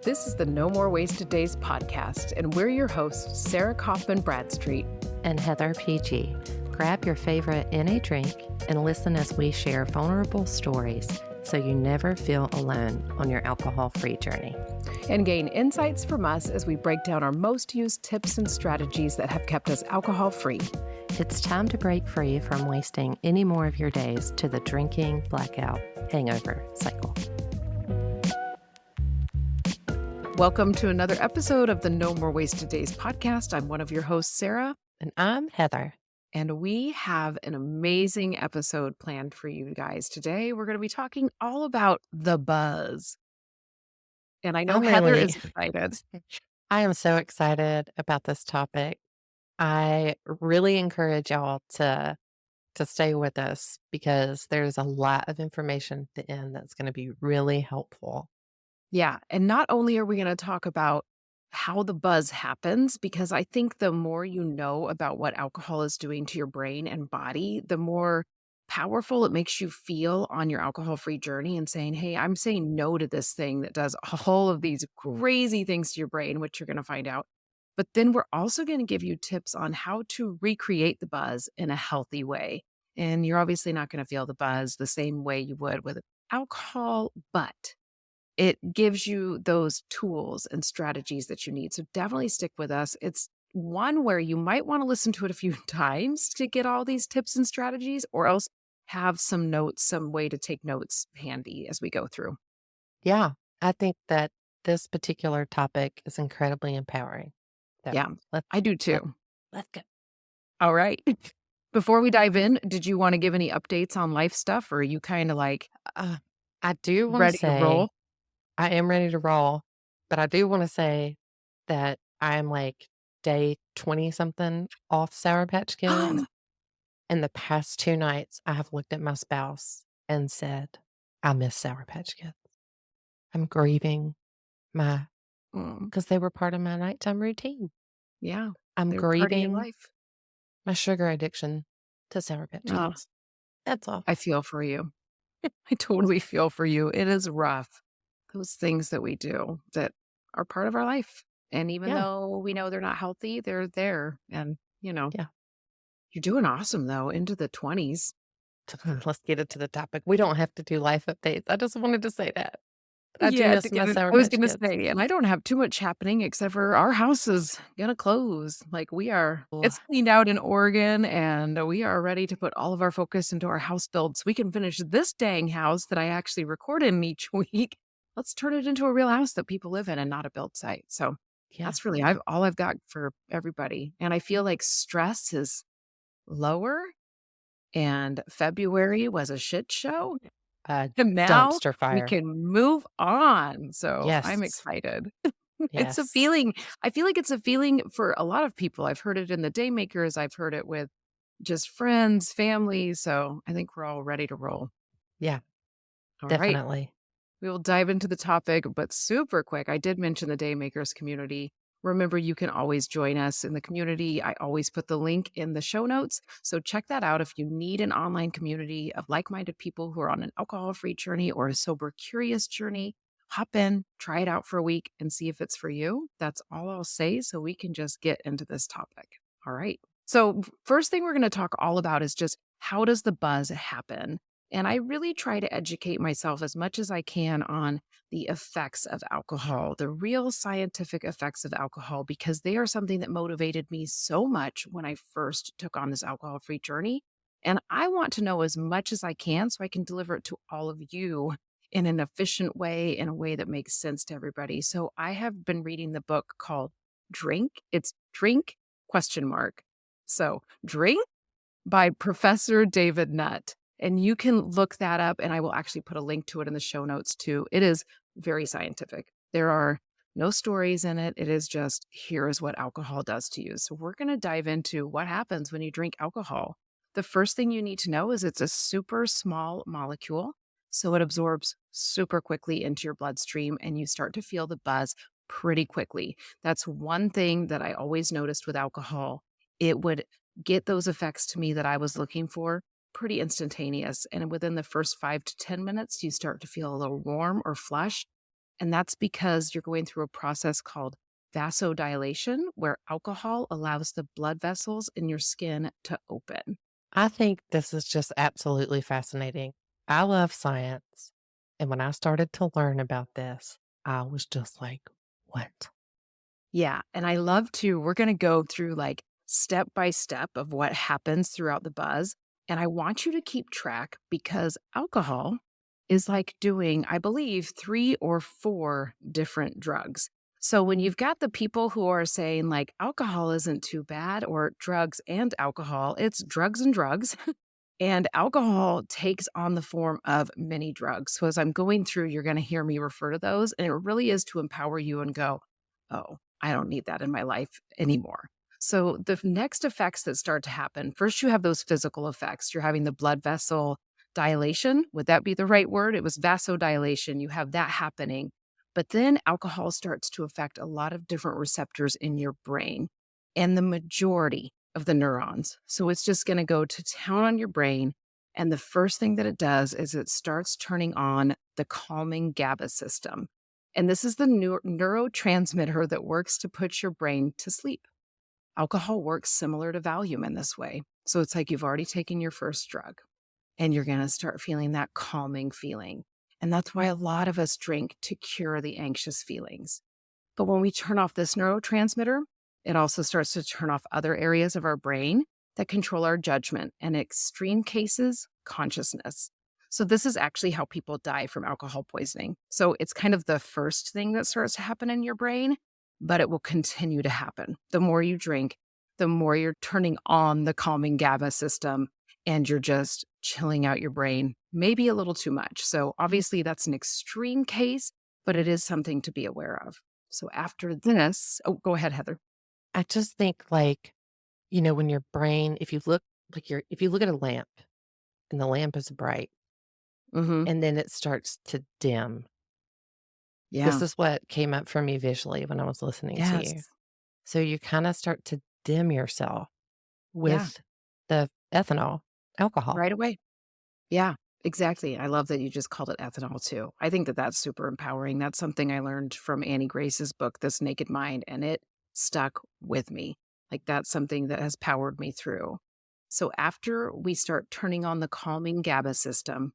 This is the No More Wasted Days podcast, and we're your hosts, Sarah Kaufman-Bradstreet and Heather PG. Grab your favorite NA drink and listen as we share vulnerable stories so you never feel alone on your alcohol-free journey. And gain insights from us as we break down our most used tips and strategies that have kept us alcohol-free. It's time to break free from wasting any more of your days to the drinking, blackout, hangover cycle. Welcome to another episode of the No More Wasted Days podcast. I'm one of your hosts, Sarah. And I'm Heather. And we have an amazing episode planned for you guys. Today, we're going to be talking all about the buzz. And I know Heather is excited. I am so excited about this topic. I really encourage y'all to stay with us because there's a lot of information at the end that's going to be really helpful. Yeah. And not only are we going to talk about how the buzz happens, because I think the more you know about what alcohol is doing to your brain and body, the more powerful it makes you feel on your alcohol-free journey and saying, hey, I'm saying no to this thing that does all of these crazy things to your brain, which you're going to find out. But then we're also going to give you tips on how to recreate the buzz in a healthy way. And you're obviously not going to feel the buzz the same way you would with alcohol, but it gives you those tools and strategies that you need. So definitely stick with us. It's one where you might want to listen to it a few times to get all these tips and strategies, or else have some notes, some way to take notes handy as we go through. Yeah, I think that this particular topic is incredibly empowering. So yeah, I do too. Let's go. All right. Before we dive in, did you want to give any updates on life stuff, or are you kind of like, I do want ready to say, to roll? I am ready to roll, but I do want to say that I'm like day 20 something off Sour Patch Kids. And the past 2 nights, I have looked at my spouse and said, I miss Sour Patch Kids. I'm grieving because they were part of my nighttime routine. Yeah. I'm grieving my sugar addiction to Sour Patch Kids. That's all. I feel for you. I totally feel for you. It is rough. Those things that we do that are part of our life. And even though we know they're not healthy, they're there. And, you're doing awesome, though, into the 20s. Let's get into the topic. We don't have to do life updates. I just wanted to say that. I was going to say, and I don't have too much happening except for our house is going to close. Like it's cleaned out in Oregon, and we are ready to put all of our focus into our house build so we can finish this dang house that I actually record in each week. Let's turn it into a real house that people live in and not a build site. So that's really all I've got for everybody. And I feel like stress is lower, and February was a shit show. And now dumpster fire. We can move on. So I'm excited. It's a feeling. I feel like it's a feeling for a lot of people. I've heard it in the Daymakers. I've heard it with just friends, family. So I think we're all ready to roll. Yeah, all definitely. Right. We will dive into the topic, but super quick. I did mention the Daymakers community. Remember, you can always join us in the community. I always put the link in the show notes. So check that out if you need an online community of like-minded people who are on an alcohol-free journey or a sober, curious journey. Hop in, try it out for a week, and see if it's for you. That's all I'll say, so we can just get into this topic. All right. So first thing we're going to talk all about is just how does the buzz happen? And I really try to educate myself as much as I can on the effects of alcohol, the real scientific effects of alcohol, because they are something that motivated me so much when I first took on this alcohol-free journey. And I want to know as much as I can so I can deliver it to all of you in an efficient way, in a way that makes sense to everybody. So I have been reading the book called Drink. It's Drink ? So Drink by Professor David Nutt. And you can look that up, and I will actually put a link to it in the show notes too. It is very scientific. There are no stories in it. It is just, here is what alcohol does to you. So we're going to dive into what happens when you drink alcohol. The first thing you need to know is it's a super small molecule. So it absorbs super quickly into your bloodstream, and you start to feel the buzz pretty quickly. That's one thing that I always noticed with alcohol. It would get those effects to me that I was looking for pretty instantaneous. And within the first 5 to 10 minutes, you start to feel a little warm or flushed. And that's because you're going through a process called vasodilation, where alcohol allows the blood vessels in your skin to open. I think this is just absolutely fascinating. I love science. And when I started to learn about this, I was just like, what? Yeah. And I love to, we're going to go through like step by step of what happens throughout the buzz. And I want you to keep track because alcohol is like doing, I believe, 3 or 4 different drugs. So when you've got the people who are saying like alcohol isn't too bad or drugs and alcohol, it's drugs and drugs. And alcohol takes on the form of many drugs. So as I'm going through, you're going to hear me refer to those. And it really is to empower you and go, oh, I don't need that in my life anymore. So the next effects that start to happen, first you have those physical effects. You're having the blood vessel dilation. Would that be the right word? It was vasodilation. You have that happening. But then alcohol starts to affect a lot of different receptors in your brain and the majority of the neurons. So it's just going to go to town on your brain. And the first thing that it does is it starts turning on the calming GABA system. And this is the neurotransmitter that works to put your brain to sleep. Alcohol works similar to Valium in this way. So it's like you've already taken your first drug and you're going to start feeling that calming feeling. And that's why a lot of us drink to cure the anxious feelings. But when we turn off this neurotransmitter, it also starts to turn off other areas of our brain that control our judgment and, in extreme cases, consciousness. So, this is actually how people die from alcohol poisoning. So, it's kind of the first thing that starts to happen in your brain, but it will continue to happen. The more you drink, the more you're turning on the calming GABA system and you're just chilling out your brain, maybe a little too much. So, obviously, that's an extreme case, but it is something to be aware of. So after this go ahead, Heather. I just think like, when your brain, if you look at a lamp and the lamp is bright Mhm. and then it starts to dim. This Yeah. is what came up for me visually when I was listening to Yes. you. So you kind of start to dim yourself Yeah. with the ethanol, alcohol. Right away. Yeah, exactly. I love that you just called it ethanol too. I think that that's super empowering. That's something I learned from Annie Grace's book, This Naked Mind, and it stuck with me. Like that's something that has powered me through. So after we start turning on the calming GABA system,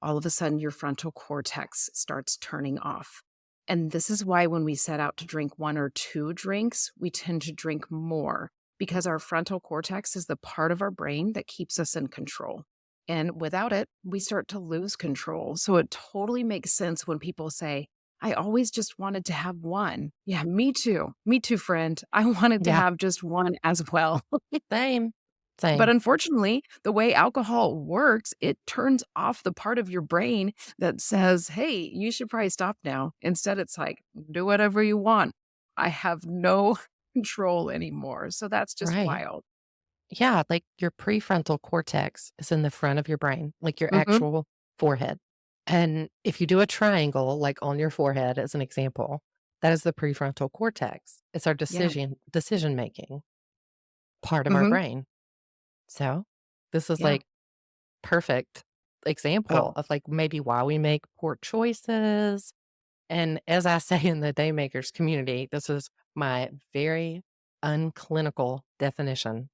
all of a sudden your frontal cortex starts turning off. And this is why when we set out to drink 1 or 2 drinks, we tend to drink more because our frontal cortex is the part of our brain that keeps us in control. And without it, we start to lose control. So it totally makes sense when people say, I always just wanted to have one. Yeah, me too. Me too, friend. I wanted to Yeah. have just one as well. Same. But Same. unfortunately, the way alcohol works, it turns off the part of your brain that says, hey, you should probably stop now. Instead, it's like, do whatever you want. I have no control anymore. So that's just Right. wild. Yeah. Like your prefrontal cortex is in the front of your brain, like your Hmm. actual forehead. And if you do a triangle, like on your forehead as an example, that is the prefrontal cortex. It's our Yeah. decision making part of our Hmm. brain. So this is Yeah. like perfect example Oh, of like maybe why we make poor choices. And as I say in the Daymakers community, this is my very unclinical definition.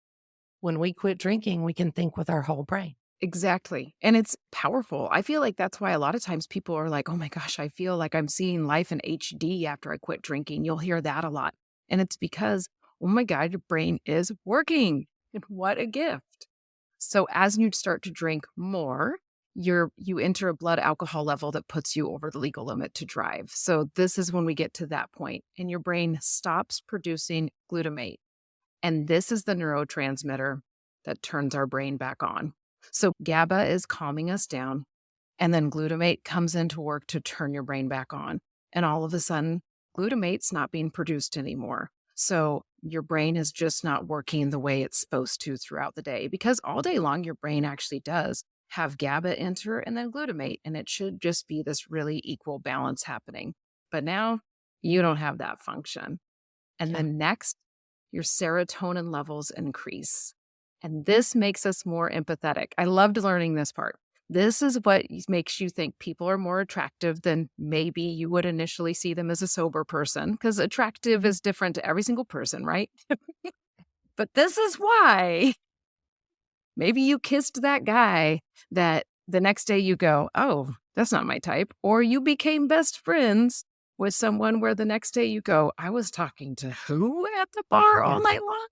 When we quit drinking, we can think with our whole brain. exactly. And it's powerful. I feel like that's why a lot of times people are like, oh my gosh, I feel like I'm seeing life in HD after I quit drinking. You'll hear that a lot. And it's because, oh my God, your brain is working. And what a gift. So as you start to drink more, you enter a blood alcohol level that puts you over the legal limit to drive. So this is when we get to that point and your brain stops producing glutamate. And this is the neurotransmitter that turns our brain back on. So GABA is calming us down and then glutamate comes into work to turn your brain back on. And all of a sudden, glutamate's not being produced anymore. So your brain is just not working the way it's supposed to throughout the day because all day long, your brain actually does have GABA enter and then glutamate. And it should just be this really equal balance happening. But now you don't have that function. And Yeah. then next, your serotonin levels increase. And this makes us more empathetic. I loved learning this part This is what makes you think people are more attractive than maybe you would initially see them as a sober person, because attractive is different to every single person, right? But this is why maybe you kissed that guy that the next day you go, "Oh, that's not my type." Or you became best friends with someone where the next day you go, "I was talking to who at the bar all Yeah. night long?"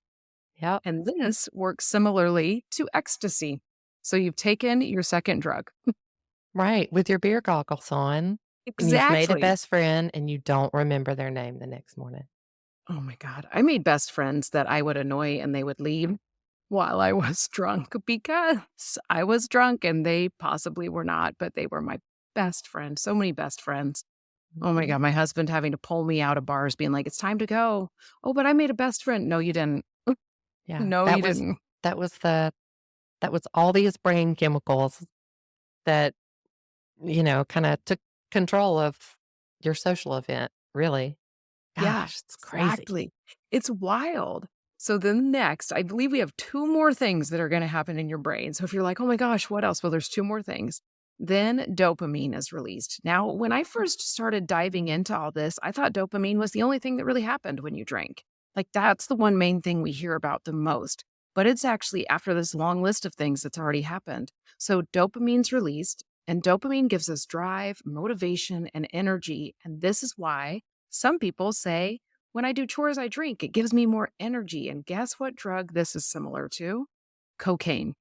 Yep. And this works similarly to ecstasy. So you've taken your second drug. Right. With your beer goggles on, and you've made a Exactly. best friend and you don't remember their name the next morning. Oh my god. I made best friends that I would annoy and they would leave while I was drunk because I was drunk and they possibly were not, but they were my best friend. So many best friends. Oh my Mhm. god, my husband having to pull me out of bars being like, "It's time to go." "Oh, but I made a best friend." "No, you didn't." Yeah. "No, you didn't." That was the that was all these brain chemicals that, kinda took control of your social event, really. Yeah, Gosh, it's crazy. exactly. It's wild. So then next, I believe we have 2 more things that are gonna happen in your brain. So if you're like, "Oh my gosh, what else?" Well, there's 2 more things. Then dopamine is released. Now, when I first started diving into all this, I thought dopamine was the only thing that really happened when you drank. Like, that's the one main thing we hear about the most. But it's actually after this long list of things that's already happened. So dopamine's released, and dopamine gives us drive, motivation, and energy. And this is why some people say, when I do chores, I drink. It gives me more energy. And guess what drug this is similar to? Cocaine.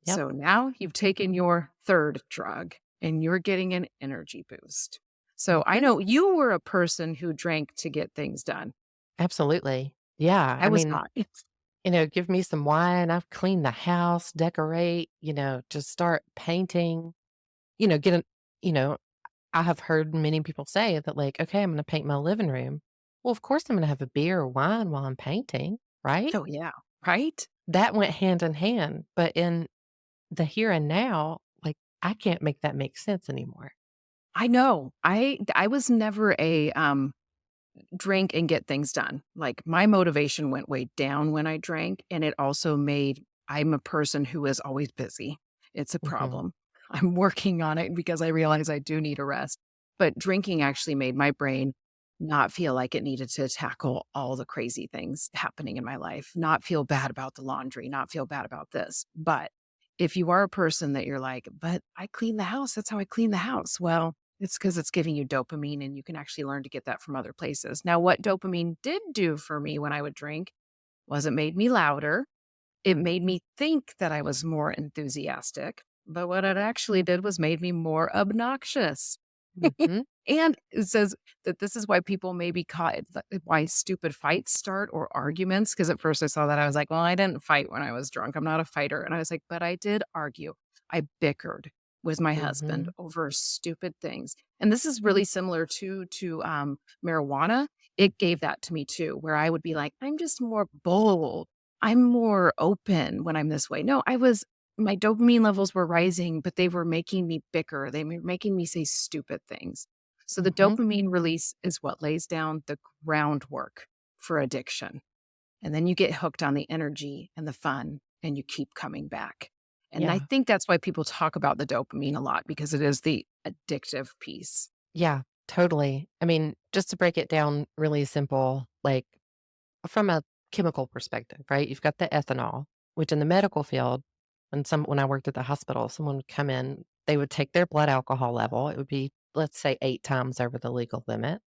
Yep. So now you've taken your third drug and you're getting an energy boost. So I Mhm. know you were a person who drank to get things done. Absolutely. Yeah, I I was mean, not. give me some wine, I've cleaned the house, decorate, just start painting, get an you know, I have heard many people say that like, "Okay, I'm gonna paint my living room." Well, of course I'm gonna have a beer or wine while I'm painting, right? Oh, yeah. Right? That went hand in hand, but in the here and now, like, I can't make that make sense anymore. I know. I was never a drink and get things done. Like, my motivation went way down when I drank, and it also made I'm a person who is always busy. It's a Mhm, problem. I'm working on it because I realize I do need a rest. But drinking actually made my brain not feel like it needed to tackle all the crazy things happening in my life, not feel bad about the laundry, not feel bad about this. But if you are a person that you're like, "But I clean the house, that's how I clean the house." Well, it's because it's giving you dopamine, and you can actually learn to get that from other places. Now, what dopamine did do for me when I would drink was it made me louder. It made me think that I was more enthusiastic, but what it actually did was made me more obnoxious. mhm, And it says that this is why people may be caught why stupid fights start or arguments. Because at first I saw that, I was like, "Well, I didn't fight when I was drunk. I'm not a fighter." And I was like, "But I did argue. I bickered with my husband mhm, over stupid things." And this is really similar to marijuana. It gave that to me too, where I would be like, "I'm just more bold. I'm more open when I'm this way." No, my dopamine levels were rising, but they were making me bicker. They were making me say stupid things. So the mhm. dopamine release is what lays down the groundwork for addiction. And then you get hooked on the energy and the fun and you keep coming back. And I Yeah, think that's why people talk about the dopamine a lot because it is the addictive piece. yeah, totally. I mean, just to break it down really simple, like, from a chemical perspective, right? You've got the ethanol, which in the medical field, when I worked at the hospital, someone would come in, they would take their blood alcohol level. It would be, let's say, 8 times over the legal limit.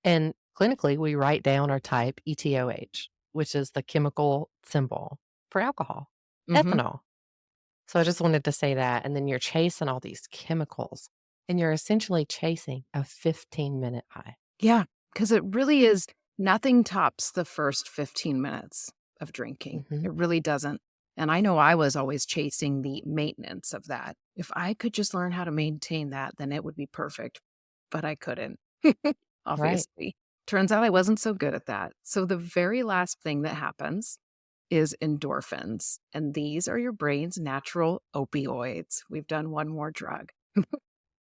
And clinically, we write down or type ETOH, which is the chemical symbol for alcohol, Hmm. ethanol. So I just wanted to say that. And then you're chasing all these chemicals and you're essentially chasing a 15-minute high. Yeah, because it really is nothing tops the first 15 minutes of drinking. Hmm. It really doesn't. And I know I was always chasing the maintenance of that. If I could just learn how to maintain that, then it would be perfect. But I couldn't, Right. obviously. Turns out I wasn't so good at that. So the very last thing that happens is endorphins. And these are your brain's natural opioids. We've done one more drug.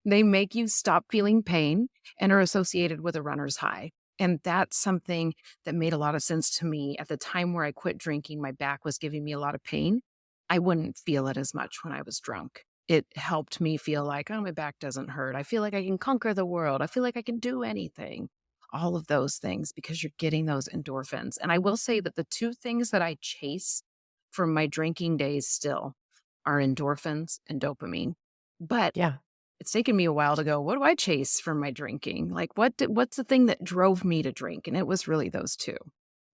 They make you stop feeling pain and are associated with a runner's high. And that's something that made a lot of sense to me at the time where I quit drinking. My back was giving me a lot of pain. I wouldn't feel it as much when I was drunk. it helped me feel like, oh, my back doesn't hurt. I feel like I can conquer the world. I feel like I can do anything. All of those things because you're getting those endorphins. And I will say that the two things that I chase from my drinking days still are endorphins and dopamine. But Yeah. it's taken me a while to go, what do I chase from my drinking? Like, what's the thing that drove me to drink? And it was really those two.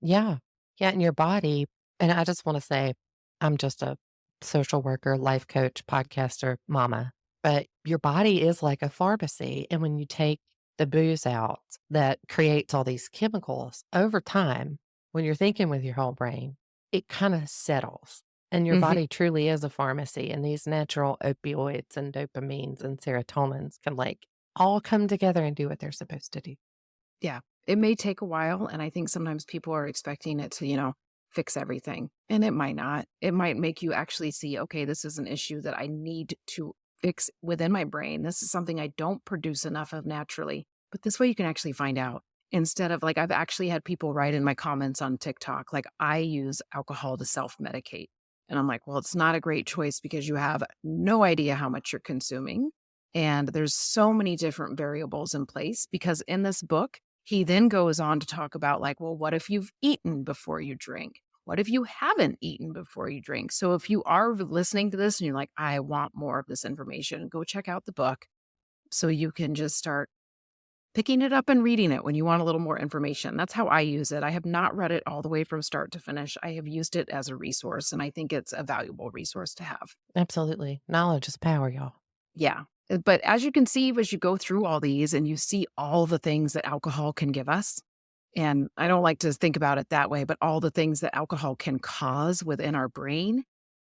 Yeah. Yeah, and your body and I just wanna say, I'm just a social worker, life coach, podcaster, mama, but your body is like a pharmacy, and when you take the booze out that creates all these chemicals, over time, when you're thinking with your whole brain, it kinda settles, and your Mhm. body truly is a pharmacy, and these natural opioids and dopamines and serotonins can, like, all come together and do what they're supposed to do. Yeah, it may take a while, and I think sometimes people are expecting it to, fix everything, and it might not. It might make you actually see, okay, this is an issue that I need to fix within my brain. This is something I don't produce enough of naturally. But this way you can actually find out instead of like, I've actually had people write in my comments on TikTok, like, I use alcohol to self medicate. And I'm like, well, it's not a great choice because you have no idea how much you're consuming. And there's so many different variables in place because in this book, he then goes on to talk about, like, well, what if you've eaten before you drink? What if you haven't eaten before you drink? So if you are listening to this and you're like, I want more of this information, go check out the book so you can just start picking it up and reading it when you want a little more information. That's how I use it. I have not read it all the way from start to finish. I have used it as a resource, and I think it's a valuable resource to have. Absolutely. Knowledge is power, y'all. Yeah. But as you can see, as you go through all these and you see all the things that alcohol can give us, and I don't like to think about it that way, but all the things that alcohol can cause within our brain,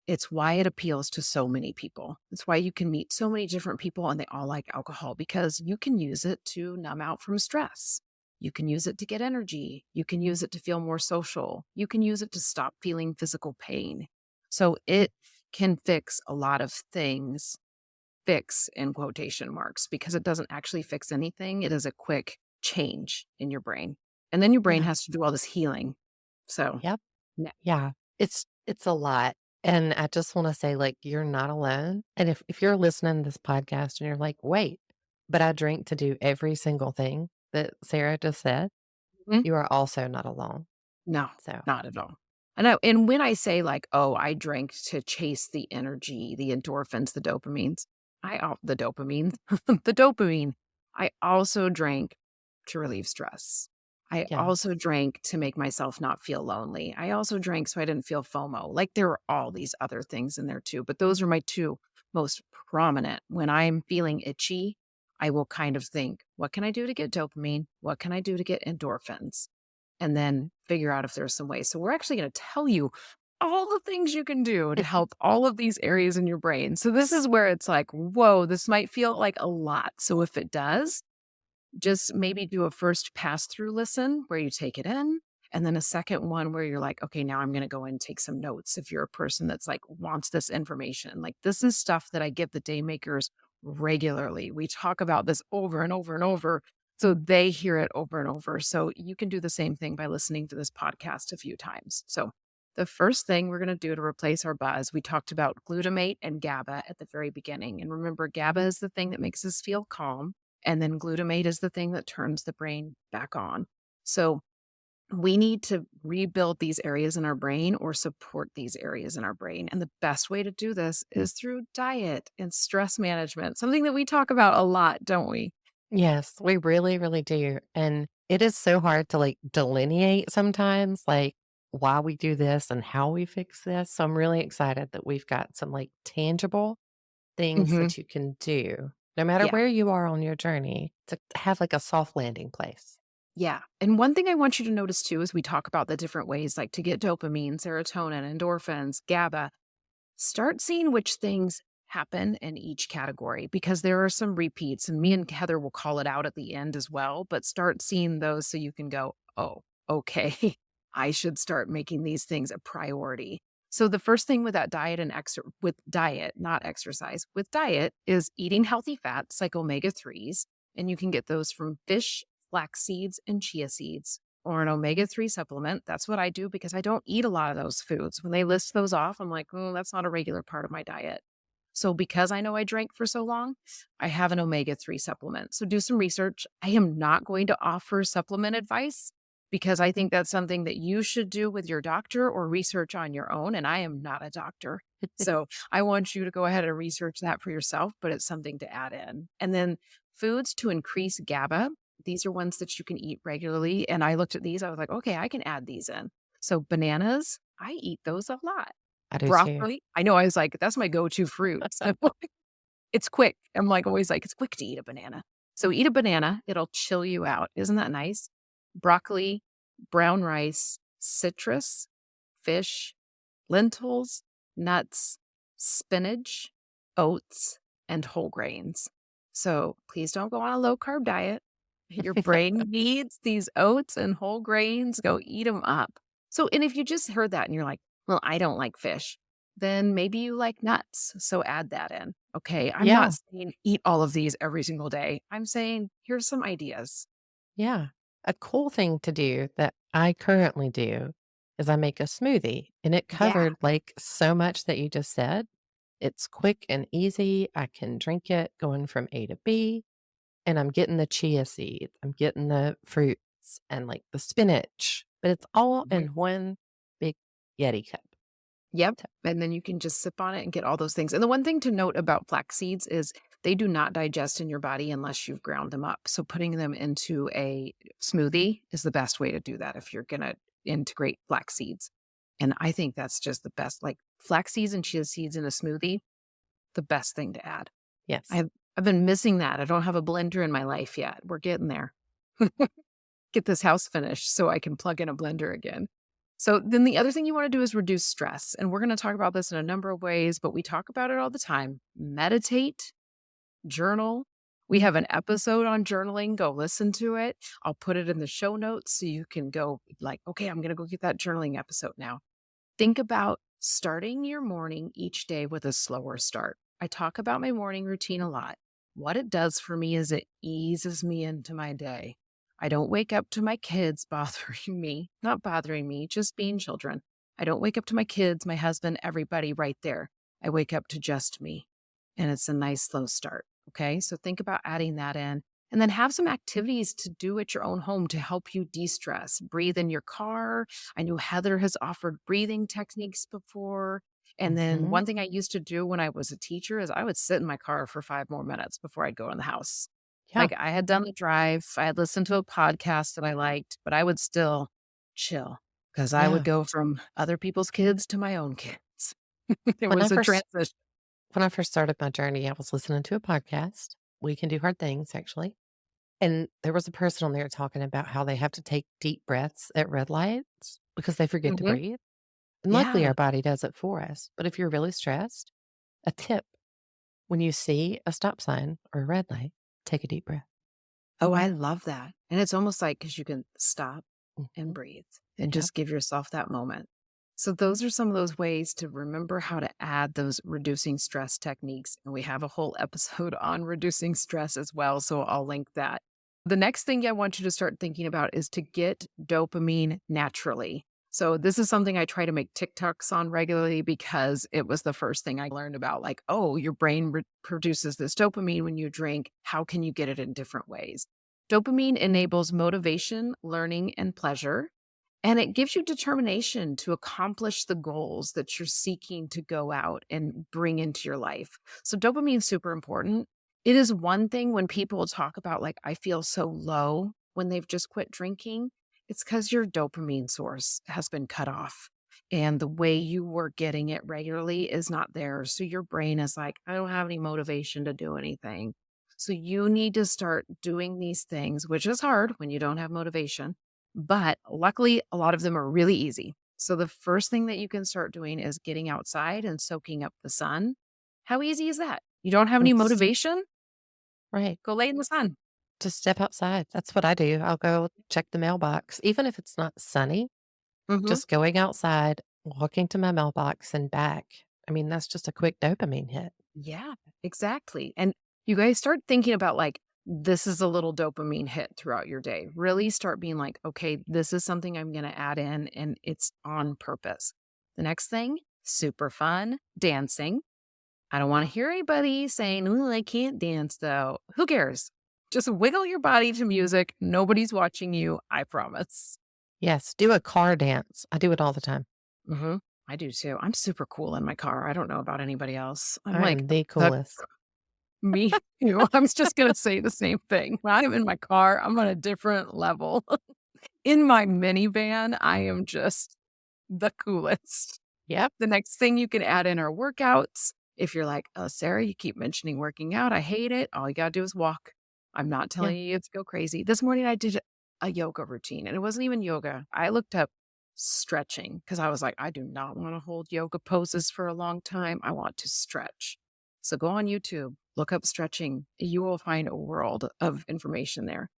it's why it appeals to so many people. It's why you can meet so many different people and they all like alcohol because you can use it to numb out from stress. You can use it to get energy. You can use it to feel more social. You can use it to stop feeling physical pain. So it can fix a lot of things, fix in quotation marks, because it doesn't actually fix anything. It is a quick change in your brain. And then your brain Yeah. has to do all this healing. So, Yep. yeah. Yeah. It's a lot. And I just wanna say, like, you're not alone. And if you're listening to this podcast and you're like, "Wait, but I drink to do every single thing that Sarah just said," Mhm. you are also not alone. No, So, not at all. I know. And when I say like, oh, I drank to chase the energy, the endorphins, the dopamines, the dopamine, the dopamine, I also drank to relieve stress. I yeah. also drank to make myself not feel lonely. I also drank so I didn't feel FOMO. Like there were all these other things in there too, but those are my two most prominent. When I'm feeling itchy, I will kind of think, what can I do to get dopamine? What can I do to get endorphins? And then figure out if there's some ways. So we're actually going to tell you all the things you can do to help all of these areas in your brain. So this is where it's like, whoa, this might feel like a lot. So if it does, just maybe do a first pass through listen where you take it in. And then a second one where you're like, okay, now I'm going to go and take some notes. If you're a person that's like wants this information, like this is stuff that I give the day makers regularly. We talk about this over and over and over. So they hear it over and over. So you can do the same thing by listening to this podcast a few times. So the first thing we're going to do to replace our buzz, we talked about glutamate and GABA at the very beginning. And remember, GABA is the thing that makes us feel calm. And then glutamate is the thing that turns the brain back on. So we need to rebuild these areas in our brain or support these areas in our brain. And the best way to do this is through diet and stress management, something that we talk about a lot, don't we? Yes, we really, really do. And it is so hard to like delineate sometimes, like why we do this and how we fix this. So I'm really excited that we've got some like tangible things Hmm. that you can do, no matter Yeah. where you are on your journey, to have like a soft landing place. Yeah. And one thing I want you to notice too, as we talk about the different ways, like to get dopamine, serotonin, endorphins, GABA, start seeing which things happen in each category because there are some repeats, and me and Heather will call it out at the end as well. But start seeing those so you can go, oh, okay, I should start making these things a priority. So the first thing with that diet and with diet, not exercise, with diet is eating healthy fats like omega 3s, and you can get those from fish, flax seeds, and chia seeds or an omega 3 supplement. That's what I do because I don't eat a lot of those foods. When they list those off, I'm like, oh, that's not a regular part of my diet. So because I know I drank for so long, I have an omega-3 supplement. So do some research. I am not going to offer supplement advice because I think that's something that you should do with your doctor or research on your own. And I am not a doctor. So I want you to go ahead and research that for yourself, but it's something to add in. And then foods to increase GABA. These are ones that you can eat regularly. And I looked at these, I was like, okay, I can add these in. So bananas, I eat those a lot. I do too. Broccoli, I know, I was like, that's my go-to fruit. So it's quick. I'm like always like, it's quick to eat a banana. So eat a banana, it'll chill you out. Isn't that nice? Broccoli, brown rice, citrus, fish, lentils, nuts, spinach, oats, and whole grains. So please don't go on a low carb diet. Your brain needs these oats and whole grains. Go eat them up. So, and if you just heard that and you're like, well, I don't like fish, then maybe you like nuts. So add that in. Okay. I'm not Yeah, saying eat all of these every single day. I'm saying here's some ideas. yeah. A cool thing to do that I currently do is I make a smoothie, and it Yeah. covered, like, so much that you just said. It's quick and easy. I can drink it going from A to B, and I'm getting the chia seeds, I'm getting the fruits and, like, the spinach, but it's all in one big Yeti cup. Yep, and then you can just sip on it and get all those things. And the one thing to note about flax seeds is they do not digest in your body unless you've ground them up. So putting them into a smoothie is the best way to do that if you're gonna integrate flax seeds. And I think that's just the best, like flax seeds and chia seeds in a smoothie, the best thing to add. Yes. I've been missing that. I don't have a blender in my life yet. We're getting there. Get this house finished so I can plug in a blender again. So then the other thing you want to do is reduce stress. And we're going to talk about this in a number of ways, but we talk about it all the time. Meditate, journal. We have an episode on journaling. Go listen to it. I'll put it in the show notes so you can go like, okay, I'm going to go get that journaling episode now. Think about starting your morning each day with a slower start. I talk about my morning routine a lot. What it does for me is it eases me into my day. I don't wake up to my kids bothering me, not bothering me, just being children. I don't wake up to my kids, my husband, everybody right there. I wake up to just me. And it's a nice slow start. Okay. So think about adding that in. And then have some activities to do at your own home to help you de stress. Breathe in your car. I know Heather has offered breathing techniques before. And then Mhm. one thing I used to do when I was a teacher is I would sit in my car for 5 more minutes before I'd go in the house. Yeah, Like I had done the drive, I had listened to a podcast that I liked, but I would still chill because I would yeah. go from other people's kids to my own kids. It When I was a first transition. when I first started my journey, I was listening to a podcast. We Can Do Hard Things, actually. And there was a person on there talking about how they have to take deep breaths at red lights because they forget to Mhm. breathe. And luckily, Yeah. our body does it for us. But if you're really stressed, a tip when you see a stop sign or a red light, take a deep breath. Oh, I love that. And it's almost like because you can stop and Mhm. breathe and Yep. just give yourself that moment. So, those are some of those ways to remember how to add those reducing stress techniques. And we have a whole episode on reducing stress as well. So, I'll link that. The next thing I want you to start thinking about is to get dopamine naturally. So, this is something I try to make TikToks on regularly because it was the first thing I learned about like, oh, your brain produces this dopamine when you drink. How can you get it in different ways? Dopamine enables motivation, learning, and pleasure. And it gives you determination to accomplish the goals that you're seeking to go out and bring into your life. So, dopamine is super important. It is one thing when people talk about, like, I feel so low when they've just quit drinking. It's because your dopamine source has been cut off. And the way you were getting it regularly is not there. So, your brain is like, I don't have any motivation to do anything. So, you need to start doing these things, which is hard when you don't have motivation, but luckily, a lot of them are really easy. So the first thing that you can start doing is getting outside and soaking up the sun. How easy is that? You don't have any It's motivation? right. Go lay in the sun. Just step outside. That's what I do. I'll go check the mailbox, even if it's not sunny, Mhm. just going outside, walking to my mailbox and back. I mean, that's just a quick dopamine hit. Yeah, exactly. And you guys start thinking about like, this is a little dopamine hit throughout your day. Really start being like, okay, this is something I'm going to add in and it's on purpose. The next thing, super fun, dancing. I don't wanna hear anybody saying, "Ooh, I can't dance, though." Who cares? Just wiggle your body to music. Nobody's watching you, I promise. Yes, do a car dance. I do it all the time. Mhm. I do too. I'm super cool in my car. I don't know about anybody else. I'm I like am the the coolest. me too. I was just gonna say the same thing. When I'm in my car, I'm on a different level. In my minivan, I am just the coolest. Yep. The next thing you can add in are workouts. If you're like, "Oh, Sarah, you keep mentioning working out. I hate it." All you gotta do is walk. I'm not Yeah. telling you to go crazy. This morning I did a yoga routine, and it wasn't even yoga. I looked up stretching because I was like, "I do not wanna hold yoga poses for a long time. I want to stretch." So go on YouTube, look up stretching. You will find a world of information there.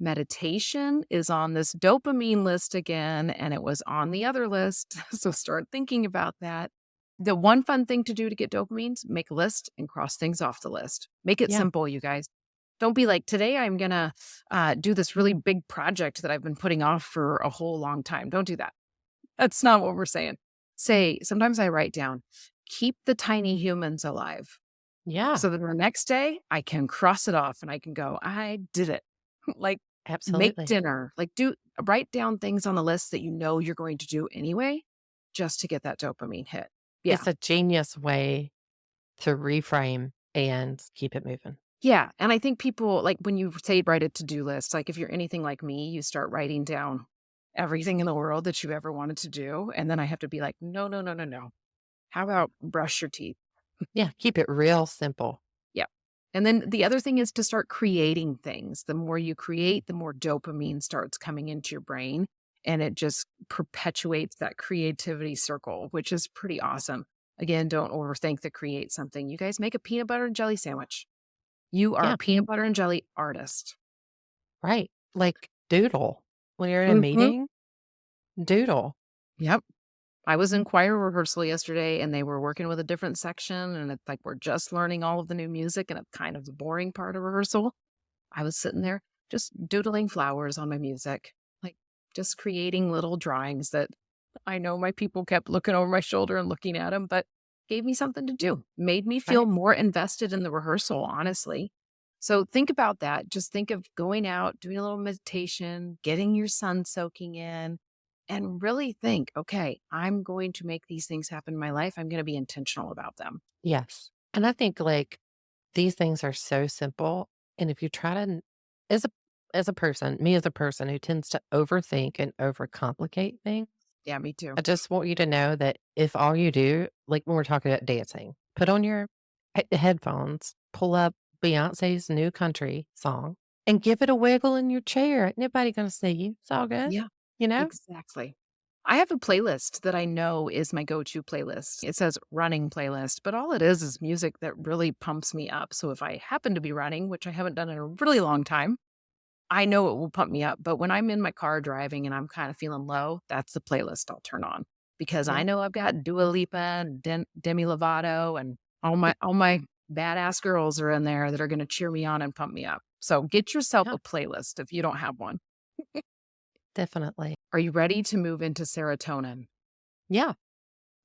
Meditation is on this dopamine list again, and it was on the other list. So start thinking about that. The one fun thing to do to get dopamines, make a list and cross things off the list. Make it Yeah. simple, you guys. Don't be like, today I'm going to do this really big project that I've been putting off for a whole long time. Don't do that. That's not what we're saying. Say, sometimes I write down, keep the tiny humans alive. Yeah. So then the next day I can cross it off and I can go, I did it. Like, make Absolutely. dinner, like write down things on the list that you know you're going to do anyway, just to get that dopamine hit. Yeah. It's a genius way to reframe and keep it moving. Yeah. And I think people like when you say write a to-do list, like if you're anything like me, you start writing down everything in the world that you ever wanted to do. And then I have to be like, no, no, no, no, no. How about brush your teeth? Yeah. Keep it real simple. Yeah. And then the other thing is to start creating things. The more you create, the more dopamine starts coming into your brain. And it just perpetuates that creativity circle, which is pretty awesome. Again, don't overthink the create something. You guys make a peanut butter and jelly sandwich. You are a Yeah. peanut butter and jelly artist. Right. Like doodle. When you're in a Hmm. meeting, doodle. Yep. I was in choir rehearsal yesterday and they were working with a different section. And it's like we're just learning all of the new music and it's kind of the boring part of rehearsal. I was sitting there just doodling flowers on my music, like just creating little drawings that I know my people kept looking over my shoulder and looking at them, but gave me something to do, made me feel Right. more invested in the rehearsal, honestly. So think about that. Just think of going out, doing a little meditation, getting your sun soaking in, and really think, okay, I'm going to make these things happen in my life. I'm going to be intentional about them. Yes. And I think like these things are so simple. And if you try to, as a, as a person, me as a person who tends to overthink and overcomplicate things, Yeah, me too. I just want you to know that if all you do, like when we're talking about dancing, put on your headphones, pull up Beyonce's new country song, and give it a wiggle in your chair. Ain't nobody gonna see you. It's all good, Yeah. you know? Exactly. I have a playlist that I know is my go-to playlist. It says running playlist, but all it is music that really pumps me up. So if I happen to be running, which I haven't done in a really long time, I know it will pump me up. But when I'm in my car driving and I'm kind of feeling low, that's the playlist I'll turn on because I Yeah, know I've got Dua Lipa and Demi Lovato and all my badass girls are in there that are going to cheer me on and pump me up. So get yourself yeah, a playlist if you don't have one. definitely. Are you ready to move into serotonin? Yeah,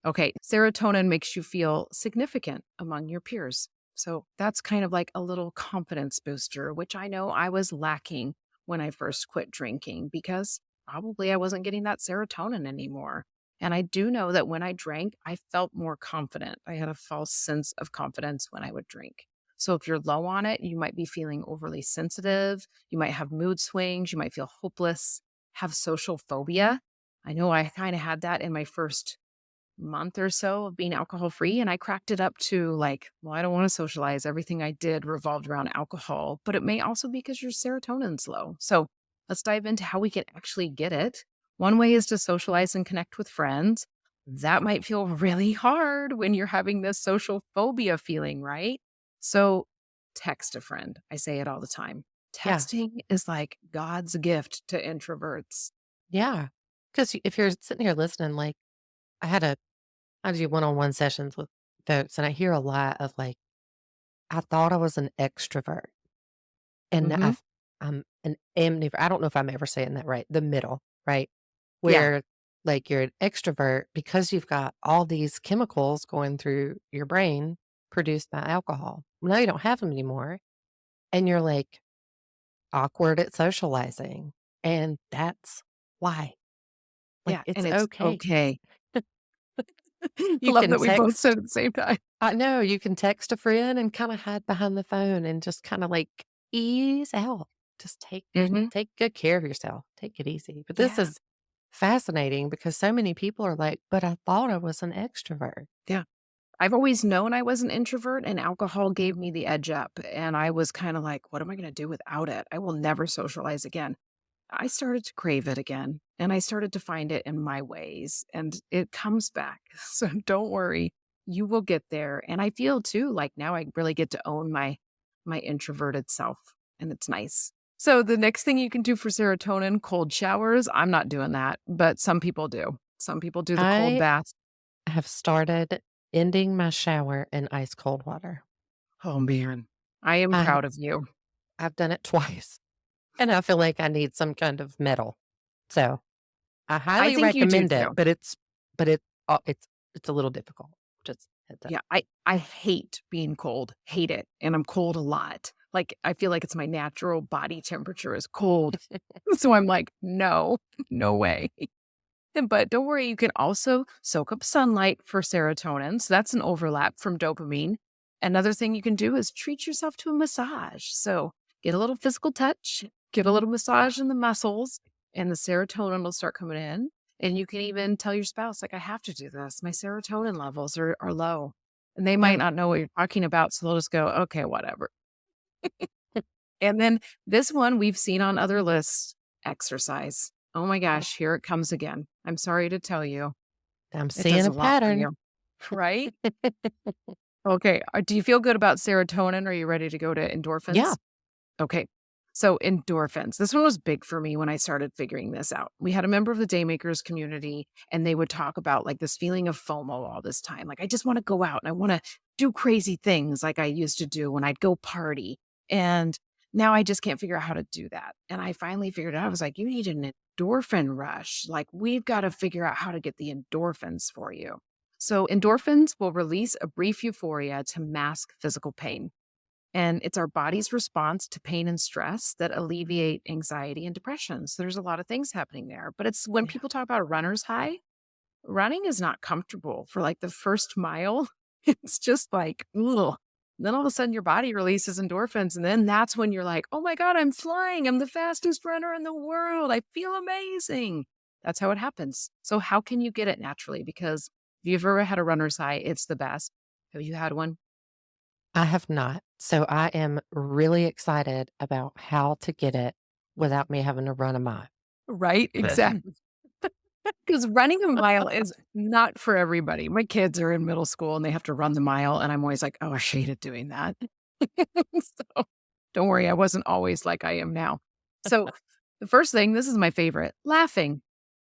Okay, serotonin makes you feel significant among your peers. So that's kind of like a little confidence booster, which I know I was lacking when I first quit drinking because probably I wasn't getting that serotonin anymore. And I do know that when I drank, I felt more confident. I had a false sense of confidence when I would drink. So if you're low on it, you might be feeling overly sensitive. You might have mood swings. You might feel hopeless, have social phobia. I know I kind of had that in my first month or so of being alcohol free. And I cracked it up to like, well, I don't want to socialize. Everything I did revolved around alcohol, but it may also be because your serotonin's low. So let's dive into how we can actually get it. One way is to socialize and connect with friends. That might feel really hard when you're having this social phobia feeling, right? So text a friend. I say it all the time. yeah, Texting is like God's gift to introverts. yeah. Because if you're sitting here listening, like I do one-on-one sessions with folks, and I hear a lot of like, I thought I was an extrovert, and Hmm. I'm an amnivore. I don't know if I'm ever saying that right. The middle, right? Yeah. Where like you're an extrovert because you've got all these chemicals going through your brain produced by alcohol. Now you don't have them anymore. And you're like awkward at socializing. And that's why. Like, Yeah, it's and it's okay. okay. You Love can that we both text. said at the same time. I know you can text a friend and kind of hide behind the phone and just kind of like ease out. Just Mhm. take good care of yourself. Take it easy. But this Yeah, is fascinating because so many people are like, but I thought I was an extrovert. yeah. I've always known I was an introvert, and alcohol gave me the edge up, and I was kinda like, "What am I gonna do without it? I will never socialize again." I started to crave it again, and I started to find it in my ways, and it comes back. So don't worry, you will get there. And I feel too like now I really get to own my introverted self, and it's nice. So the next thing you can do for serotonin, cold showers. I'm not doing that, but some people do. Some people do the cold I bath. have started ending my shower in ice cold water. Oh man, I am I proud of you. I've done it twice, and I feel like I need some kind of medal. So, I I highly think you do recommend it, too. but it's a little difficult. Just heads up. Yeah, I hate being cold, hate it, and I'm cold a lot. Like, I feel like it's my natural body temperature is cold. So I'm like, "No, no way." But don't worry, you can also soak up sunlight for serotonin, so that's an overlap from dopamine. Another thing you can do is treat yourself to a massage. So get a little physical touch, get a little massage in the muscles, and the serotonin will start coming in. And you can even tell your spouse, like, I have to do this. My serotonin levels are low. And they might Yeah. not know what you're talking about. So they'll just go, okay, whatever. And then this one we've seen on other lists, exercise. Oh my gosh, here it comes again. I'm sorry to tell you, I'm it seeing does a a lot for pattern. you, right? Okay, do you feel good about serotonin? Are you ready to go to Yeah. endorphins? Okay. So endorphins. This one was big for me when I started figuring this out. We had a member of the Daymakers community, and they would talk about like this feeling of FOMO all this time. Like, I just want to go out and I want to do crazy things like I used to do when I'd go party. And now I just can't figure out how to do that. And I finally figured out, I was like, you need an endorphin rush. Like, we've got to figure out how to get the endorphins for you. So, endorphins will release a brief euphoria to mask physical pain. And it's our body's response to pain and stress that alleviate anxiety and depression. So there's a lot of things happening there. But it's when Yeah. people talk about a runner's high, running is not comfortable for like the first mile. It's just like, ugh. Then all of a sudden your body releases endorphins. And then that's when you're like, oh my God, I'm flying. I'm the fastest runner in the world. I feel amazing. That's how it happens. So, how can you get it naturally? Because if you've ever had a runner's high, it's the best. Have you had one? I have not. So I am really excited about how to get it without me having to run a mile. Right? Exactly. Because running a mile is not for everybody. My kids are in middle school and they have to run the mile, and I'm always like, "Oh, I hated doing that." So, don't worry, I wasn't always like I am now. So, the first thing, this is my favorite, laughing.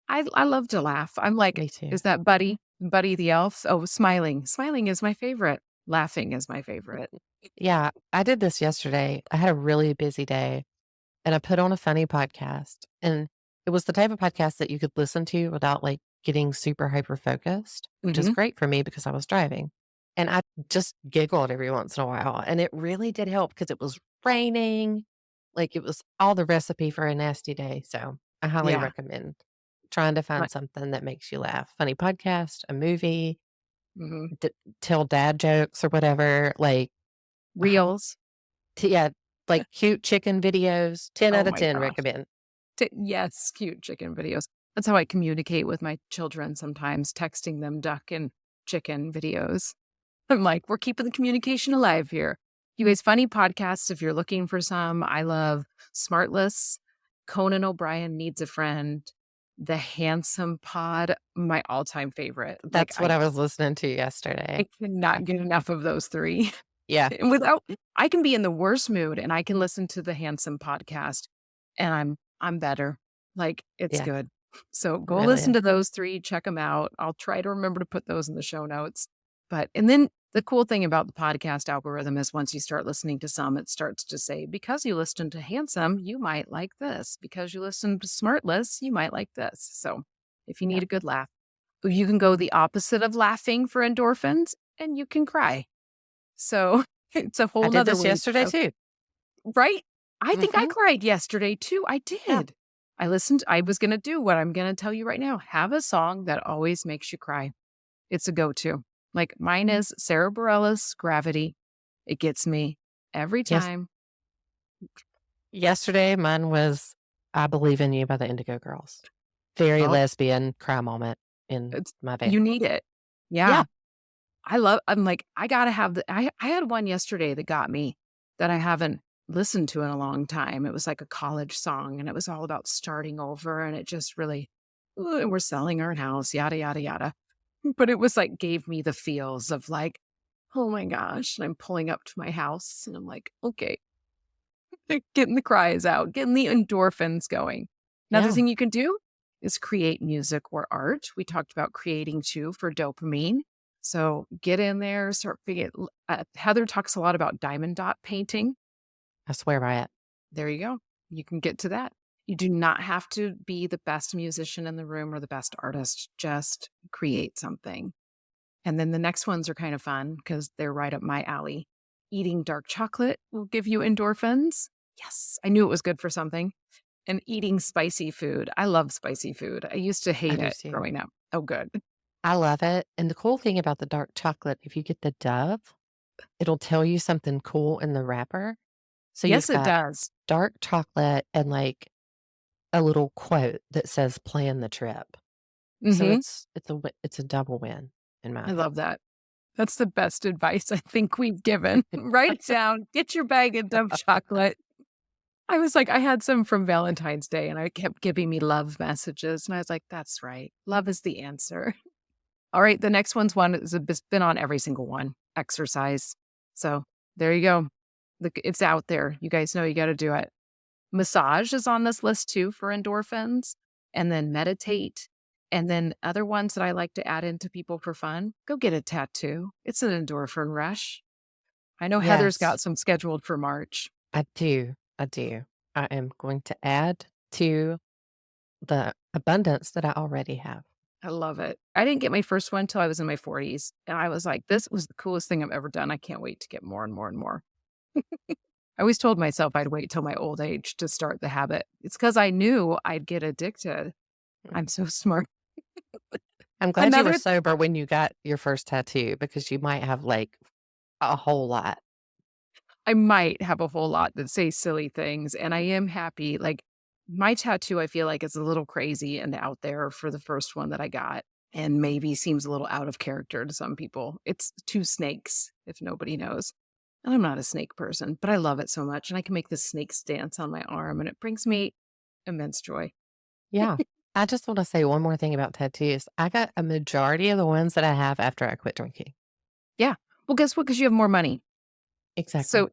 I love to laugh. I'm like, Me too. "Is that Buddy the elf?" Oh, smiling. Smiling is my favorite. Laughing is my favorite. Yeah, I did this yesterday. I had a really busy day and I put on a funny podcast. And it was the type of podcast that you could listen to without like getting super hyper focused, which is Mhm. great for me because I was driving. And I just giggled every once in a while. And it really did help because it was raining. Like it was all the recipe for a nasty day. So I highly Yeah. recommend trying to My find something that makes you laugh. Funny podcast, a movie, mhm. tell dad jokes or whatever. Like, Reels. yeah, like cute chicken videos, 10 Oh out of my 10 gosh. recommend. Yes, cute chicken videos. That's how I communicate with my children sometimes, texting them duck and chicken videos. I'm like, "We're keeping the communication alive here." You guys, funny podcasts, if you're looking for some, I love Smartless, Conan O'Brien Needs a Friend, The Handsome Pod, my all-time favorite. Like, That's what I was listening to yesterday. I cannot get enough of those 3. Yeah, And without I can be in the worst mood and I can listen to the Handsome podcast and I'm better. Like, it's yeah, good. So it go really listen is. to those 3, check them out. I'll try to remember to put those in the show notes. But and then the cool thing about the podcast algorithm is once you start listening to some, it starts to say, because you listened to Handsome, you might like this. Because you listened to Smartless, you might like this. So if you Yeah. need a good laugh, you can go the opposite of laughing for endorphins and you can cry. So it's a I whole did nother this week yesterday of too. right? I think I Mhm. cried yesterday too. I Yeah. did. I was gonna do what I'm gonna tell you right now. Have a song that always makes you cry. It's a go-to. Like, mine is Sarah Bareilles' Gravity. It gets me every Yes. time. Yesterday, mine was I Believe in You by the Indigo Girls. Very Oh, lesbian cry moment in it's my van. you need it. Yeah. Yeah. I'm like, I gotta have I had one yesterday that got me that I haven't listened to in a long time. It was like a college song, and it was all about starting over, and it just really "Ooh, and we're selling our house, yada, yada, yada." But it was like gave me the feels of like, "Oh my gosh," and I'm pulling up to my house, and I'm like, "Okay." Getting the cries out, getting the endorphins going. Another Yeah. thing you can do is create music or art. We talked about creating too for dopamine. So get in there, start figuring. Heather talks a lot about diamond dot painting. I swear by it. There you go. You can get to that. You do not have to be the best musician in the room or the best artist. Just create something. And then the next ones are kind of fun because they're right up my alley. Eating dark chocolate will give you endorphins. Yes, I knew it was good for something. And eating spicy food. I love spicy food. I used to I hate do it too. growing up. Oh, good. I love it, and the cool thing about the dark chocolate, if you get the Dove, it'll tell you something cool in the wrapper. So you've Yes, it got does. dark chocolate and, like, a little quote that says, "Plan the trip." So Hmm. it's a double win, in my I love opinion. that. That's the best advice I think we've given. Write it down. Get your bag of Dove chocolate. I was like, I had some from Valentine's Day and I kept giving me love messages. And I was like, that's right. Love is the answer. All right, the next one is it's been on every single one, exercise. So there you go. It's out there. You guys know you got to do it. Massage is on this list too for endorphins, and then meditate. And then other ones that I like to add into people for fun, go get a tattoo. It's an endorphin rush. I know Heather's got Yes, some scheduled for March. I do, I do. I am going to add to the abundance that I already have. I love it. I didn't get my first one till I was in my 40s. And I was like, this was the coolest thing I've ever done. I can't wait to get more and more and more. I always told myself I'd wait till my old age to start the habit. It's because I knew I'd get addicted. Mm. I'm so smart. I'm glad you were Another sober when you got your first tattoo because you might have, like, a whole lot. I might have a whole lot that say silly things, and I am happy. Like, my tattoo, I feel like is a little crazy and out there for the first one that I got, and maybe seems a little out of character to some people. It's 2 snakes, if nobody knows. And I'm not a snake person, but I love it so much, and I can make the snakes dance on my arm, and it brings me immense joy. Yeah. I just wanna say one more thing about tattoos. I got a majority of the ones that I have after I quit drinking. Yeah. Well, guess what? Because you have more money. Exactly. So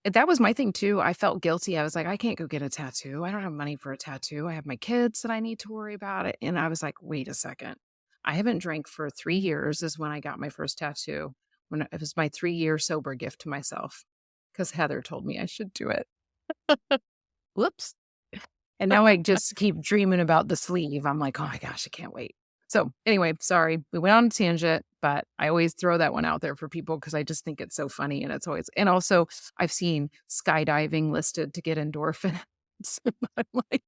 that was my thing too. I felt guilty. I was like, I can't go get a tattoo. I don't have money for a tattoo. I have my kids that I need to worry about it. And I was like, wait a second. I haven't drank for 3 years is when I got my first tattoo. When it was my 3-year sober gift to myself. Because Heather told me I should do it. Whoops. And now I just keep dreaming about the sleeve. I'm like, "Oh my gosh, I can't wait." So, anyway, sorry, we went on a tangent, but I always throw that one out there for people because I just think it's so funny and it's always and also I've seen skydiving listed to get endorphins. I'm like,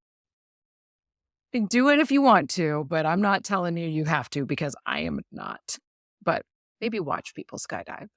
do it if you want to, but I'm not telling you you have to because I am not. But maybe watch people skydive.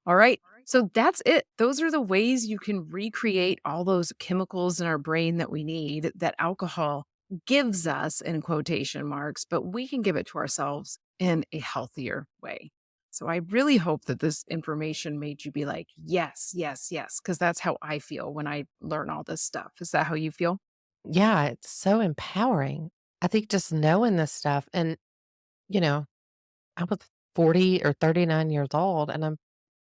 All right. So that's it. Those are the ways you can recreate all those chemicals in our brain that we need that alcohol gives us in quotation marks, but we can give it to ourselves in a healthier way. So I really hope that this information made you be like, yes, yes, yes, because that's how I feel when I learn all this stuff. Is that how you feel? Yeah, it's so empowering. I think just knowing this stuff and, you know, I was 40 or 39 years old, and I'm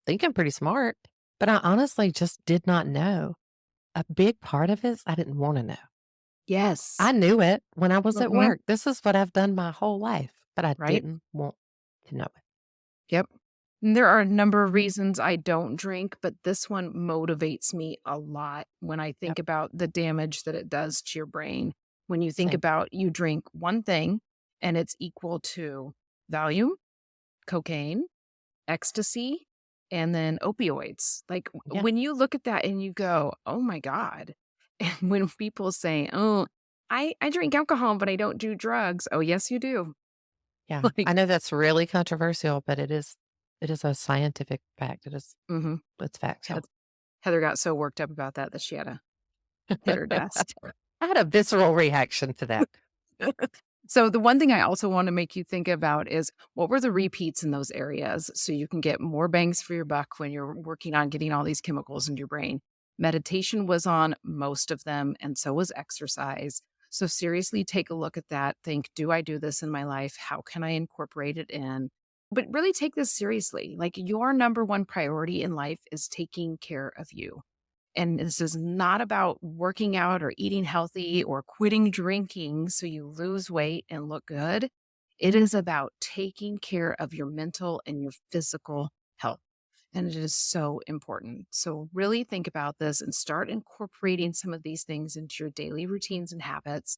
thinking pretty smart, but I honestly just did not know. A big part of it is I didn't wanna know. Yes. I knew it when I was at Mhm. work. This is what I've done my whole life, but I Right? didn't want to know it. Yep. And there are a number of reasons I don't drink, but this one motivates me a lot when I Yep, think about the damage that it does to your brain. When you think same. about you drink one thing and it's equal to Valium, cocaine, ecstasy, and then opioids. Like Yeah. when you look at that and you go, oh my God. And when people say, oh, I drink alcohol, but I don't do drugs. Oh, yes, you do. Yeah. I Like, know that's really controversial, but it is a scientific fact. mhm. It's factual. Heather got so worked up about that that she had to hit her desk. I had a visceral reaction to that. So the one thing I also want to make you think about is what were the repeats in those areas so you can get more bangs for your buck when you're working on getting all these chemicals into your brain. Meditation was on most of them, and so was exercise. So seriously take a look at that. Think, do I do this in my life? How can I incorporate it in? But really take this seriously. Like your number one priority in life is taking care of you. And this is not about working out or eating healthy or quitting drinking so you lose weight and look good. It is about taking care of your mental and your physical health. And it is so important. So, really think about this and start incorporating some of these things into your daily routines and habits.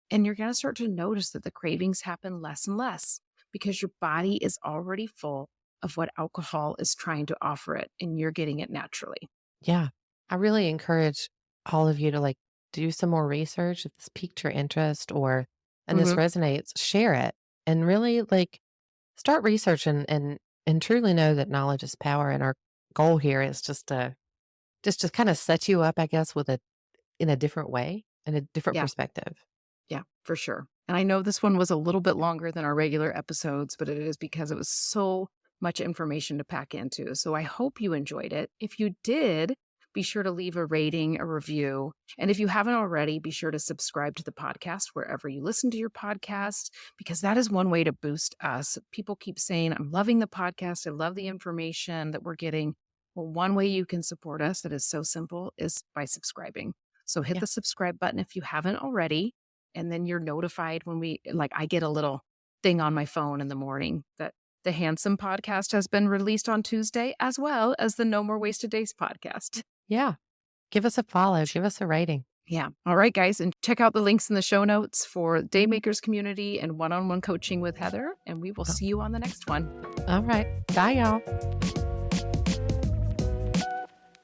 And you're going to start to notice that the cravings happen less and less because your body is already full of what alcohol is trying to offer it, and you're getting it naturally. Yeah. I really encourage all of you to like do some more research if this piqued your interest or and this Hmm. resonates, share it and really like start researching and truly know that knowledge is power. And our goal here is just to kind of set you up, I guess, with a in a different way and a different Yeah. perspective. Yeah, for sure. And I know this one was a little bit longer than our regular episodes, but it is because it was so much information to pack into. So I hope you enjoyed it. If you did, be sure to leave a rating, a review. And if you haven't already, be sure to subscribe to the podcast wherever you listen to your podcast, because that is one way to boost us. People keep saying, I'm loving the podcast. I love the information that we're getting. Well, one way you can support us that is so simple is by subscribing. So hit Yeah. the subscribe button if you haven't already, and then you're notified when I get a little thing on my phone in the morning that the Handsome podcast has been released on Tuesday, as well as the No More Wasted Days podcast. Yeah. Give us a follow, give us a rating. Yeah. All right, guys. And check out the links in the show notes for Daymakers community and one on one coaching with Heather. And we will see you on the next one. All right. Bye, y'all.